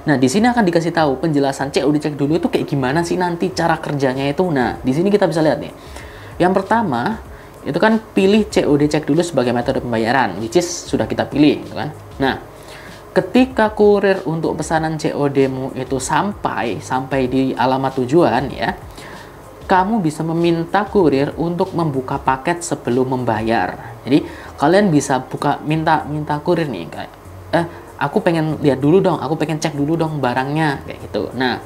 Nah, di sini akan dikasih tahu penjelasan COD cek dulu itu kayak gimana sih nanti cara kerjanya itu. Nah, di sini kita bisa lihat nih. Yang pertama, itu kan pilih COD cek dulu sebagai metode pembayaran, which is sudah kita pilih, gitu kan. Nah, ketika kurir untuk pesanan COD-mu itu sampai di alamat tujuan ya, kamu bisa meminta kurir untuk membuka paket sebelum membayar. Jadi, kalian bisa minta kurir nih kayak aku pengen lihat dulu dong, aku pengen cek dulu dong barangnya, kayak gitu. Nah,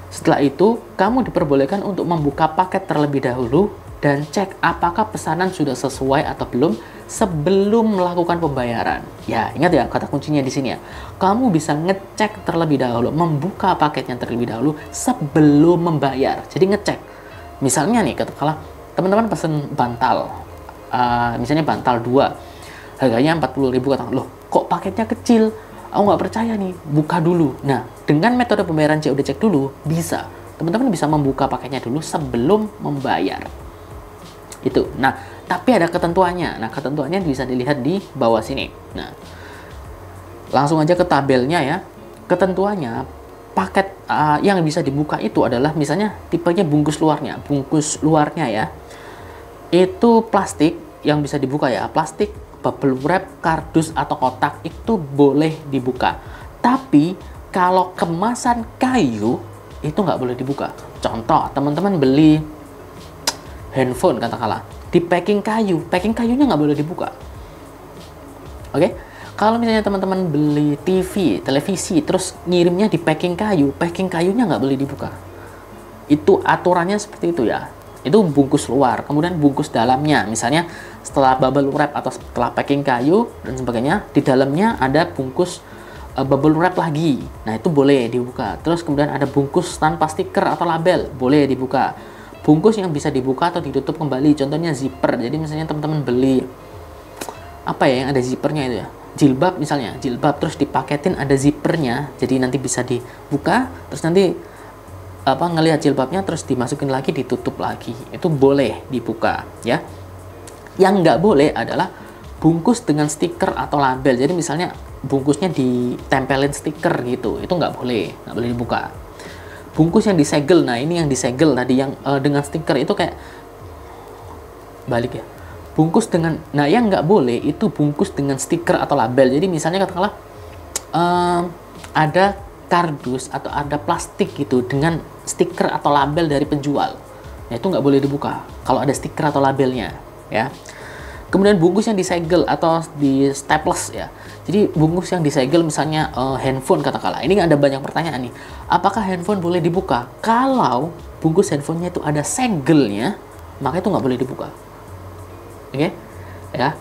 setelah itu, kamu diperbolehkan untuk membuka paket terlebih dahulu dan cek apakah pesanan sudah sesuai atau belum sebelum melakukan pembayaran. Ya, ingat ya kata kuncinya di sini ya. Kamu bisa ngecek terlebih dahulu, membuka paketnya terlebih dahulu sebelum membayar. Jadi ngecek. Misalnya nih, katakanlah teman-teman pesen bantal, misalnya bantal 2, harganya 40.000, katakan, loh kok paketnya kecil, aku nggak percaya nih, buka dulu. Nah, dengan metode pembayaran COD cek dulu, bisa. Teman-teman bisa membuka paketnya dulu sebelum membayar. Itu. Nah, tapi ada ketentuannya. Nah, ketentuannya bisa dilihat di bawah sini. Nah, langsung aja ke tabelnya ya. Ketentuannya, paket yang bisa dibuka itu adalah misalnya tipenya bungkus luarnya. Bungkus luarnya ya, itu plastik yang bisa dibuka ya. Plastik, bubble wrap, kardus atau kotak itu boleh dibuka. Tapi kalau kemasan kayu itu nggak boleh dibuka. Contoh, teman-teman beli handphone katakanlah di packing kayunya nggak boleh dibuka. Oke? Kalau misalnya teman-teman beli televisi, terus ngirimnya di packing kayunya nggak boleh dibuka. Itu aturannya seperti itu ya. Itu bungkus luar, kemudian bungkus dalamnya, misalnya setelah bubble wrap atau setelah packing kayu dan sebagainya, di dalamnya ada bungkus bubble wrap lagi. Nah, itu boleh dibuka. Terus kemudian ada bungkus tanpa stiker atau label, boleh dibuka. Bungkus yang bisa dibuka atau ditutup kembali, contohnya zipper. Jadi misalnya teman-teman beli apa ya yang ada zippernya itu ya, jilbab misalnya, jilbab terus dipaketin ada zippernya, jadi nanti bisa dibuka, terus nanti ngelihat jilbabnya terus dimasukin lagi, ditutup lagi, itu boleh dibuka ya. Yang nggak boleh adalah bungkus dengan stiker atau label. Jadi misalnya bungkusnya ditempelin stiker gitu, itu nggak boleh dibuka. Bungkus yang disegel, nah ini yang disegel tadi yang dengan stiker itu kayak balik ya. Bungkus dengan, nah yang nggak boleh itu bungkus dengan stiker atau label. Jadi misalnya katakanlah ada kardus atau ada plastik gitu dengan stiker atau label dari penjual, ya itu nggak boleh dibuka kalau ada stiker atau labelnya ya. Kemudian bungkus yang disegel atau di staples ya. Jadi bungkus yang disegel misalnya handphone katakanlah, ini ada banyak pertanyaan nih, apakah handphone boleh dibuka? Kalau bungkus handphonenya itu ada segelnya, maka itu nggak boleh dibuka. Oke? Ya.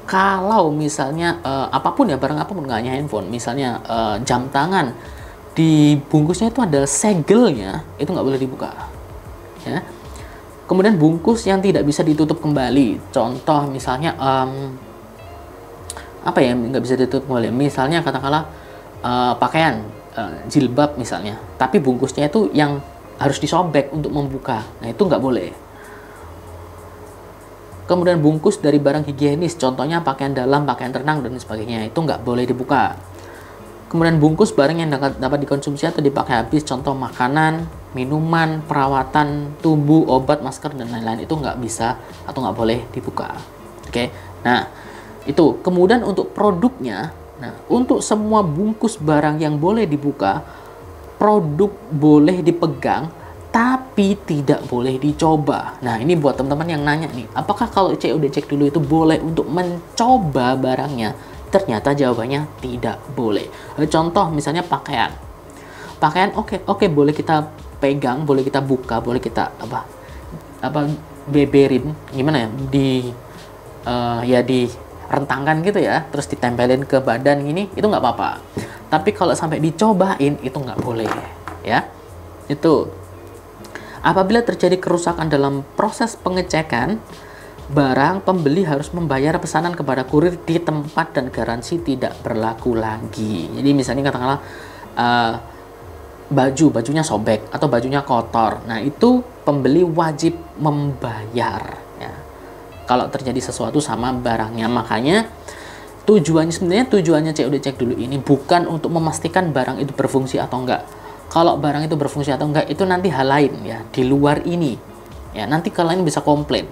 Kalau misalnya apapun ya, barang apapun, nggak hanya handphone, misalnya jam tangan, di bungkusnya itu ada segelnya, itu nggak boleh dibuka ya. Kemudian bungkus yang tidak bisa ditutup kembali, contoh misalnya apa ya nggak bisa ditutup kembali, misalnya katakanlah pakaian jilbab misalnya, tapi bungkusnya itu yang harus disobek untuk membuka, nah itu nggak boleh. Kemudian bungkus dari barang higienis, contohnya pakaian dalam, pakaian renang dan sebagainya, itu nggak boleh dibuka. Kemudian bungkus barang yang dapat dikonsumsi atau dipakai habis, contoh makanan, minuman, perawatan tubuh, obat, masker, dan lain-lain, itu nggak bisa atau nggak boleh dibuka. Oke, nah itu. Kemudian untuk produknya, nah untuk semua bungkus barang yang boleh dibuka, produk boleh dipegang, tapi tidak boleh dicoba. Nah ini buat teman-teman yang nanya nih, apakah kalau COD cek dulu itu boleh untuk mencoba barangnya? Ternyata jawabannya tidak boleh. Contoh misalnya pakaian oke boleh kita pegang, boleh kita buka, boleh kita beberin, gimana ya, di rentangkan gitu ya, terus ditempelin ke badan gini, itu nggak apa-apa. Tapi kalau sampai dicobain itu nggak boleh ya. Itu apabila terjadi kerusakan dalam proses pengecekan barang, pembeli harus membayar pesanan kepada kurir di tempat dan garansi tidak berlaku lagi. Jadi misalnya katakanlah bajunya sobek atau bajunya kotor, nah itu pembeli wajib membayar ya kalau terjadi sesuatu sama barangnya. Makanya Tujuannya COD cek dulu ini bukan untuk memastikan barang itu berfungsi atau enggak. Kalau barang itu berfungsi atau enggak itu nanti hal lain ya, di luar ini. Ya, nanti kalian bisa komplain.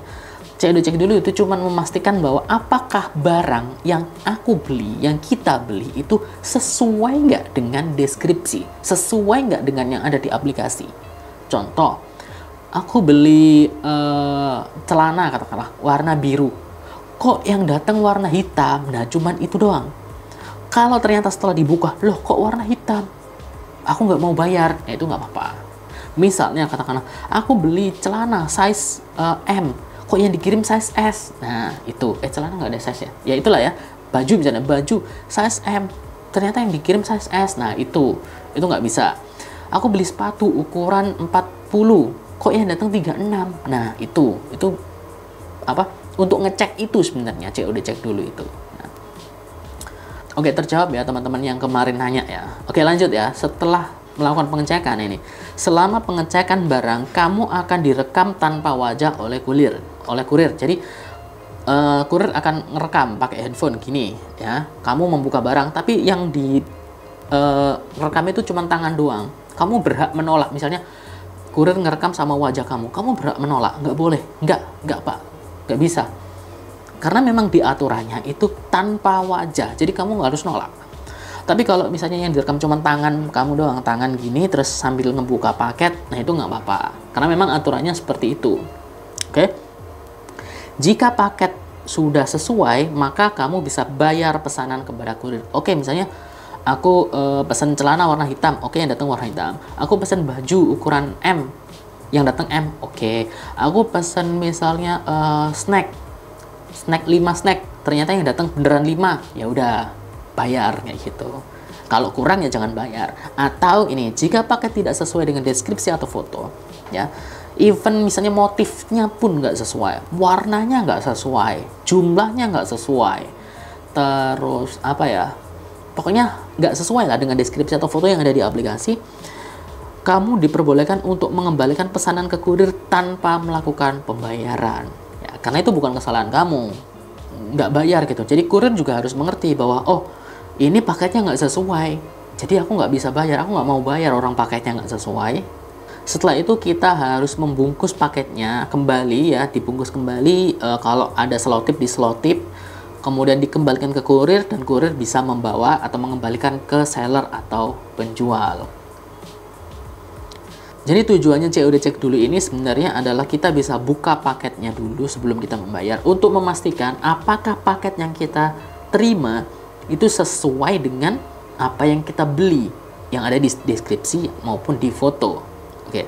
COD cek dulu itu cuma memastikan bahwa apakah barang yang aku beli, yang kita beli itu sesuai nggak dengan deskripsi, sesuai nggak dengan yang ada di aplikasi. Contoh, aku beli celana katakanlah warna biru, kok yang datang warna hitam, nah cuman itu doang. Kalau ternyata setelah dibuka, loh kok warna hitam, aku nggak mau bayar, ya itu nggak apa-apa. Misalnya katakanlah, aku beli celana size M, kok yang dikirim size S, nah itu, celana nggak ada size ya, ya itulah ya, baju misalnya, baju size M, ternyata yang dikirim size S, nah itu nggak bisa. Aku beli sepatu ukuran 40, kok yang datang 36, nah itu apa? Untuk ngecek itu sebenarnya COD cek dulu itu. Nah. Oke, terjawab ya teman-teman yang kemarin nanya ya. Oke, lanjut ya. Setelah melakukan pengecekan ini, selama pengecekan barang kamu akan direkam tanpa wajah oleh kurir. Jadi kurir akan ngerekam pakai handphone gini ya. Kamu membuka barang, tapi yang di rekam itu cuma tangan doang. Kamu berhak menolak. Misalnya kurir ngerekam sama wajah kamu berhak menolak. Nggak boleh. Nggak Pak. Nggak bisa. Karena memang di aturannya itu tanpa wajah. Jadi kamu nggak harus nolak. Tapi kalau misalnya yang direkam cuma tangan kamu doang, tangan gini terus sambil ngebuka paket, nah itu nggak apa-apa. Karena memang aturannya seperti itu. Oke? Jika paket sudah sesuai, maka kamu bisa bayar pesanan kepada kurir. Oke, misalnya aku pesan celana warna hitam, oke yang datang warna hitam. Aku pesan baju ukuran M, yang datang M, oke. Aku pesan misalnya snack 5 snack, ternyata yang datang beneran 5, ya udah bayar kayak gitu. Kalau kurang ya jangan bayar. Atau ini, jika paket tidak sesuai dengan deskripsi atau foto, ya, even misalnya motifnya pun nggak sesuai, warnanya nggak sesuai, jumlahnya nggak sesuai, terus apa ya, pokoknya nggak sesuai lah dengan deskripsi atau foto yang ada di aplikasi, kamu diperbolehkan untuk mengembalikan pesanan ke kurir tanpa melakukan pembayaran. Ya, karena itu bukan kesalahan kamu, nggak bayar gitu. Jadi kurir juga harus mengerti bahwa, oh ini paketnya nggak sesuai, jadi aku nggak bisa bayar, aku nggak mau bayar orang paketnya nggak sesuai. Setelah itu kita harus membungkus paketnya kembali ya, dibungkus kembali, kalau ada selotip di selotip, kemudian dikembalikan ke kurir dan kurir bisa membawa atau mengembalikan ke seller atau penjual. Jadi tujuannya COD cek dulu ini sebenarnya adalah kita bisa buka paketnya dulu sebelum kita membayar untuk memastikan apakah paket yang kita terima itu sesuai dengan apa yang kita beli yang ada di deskripsi maupun di foto. Oke.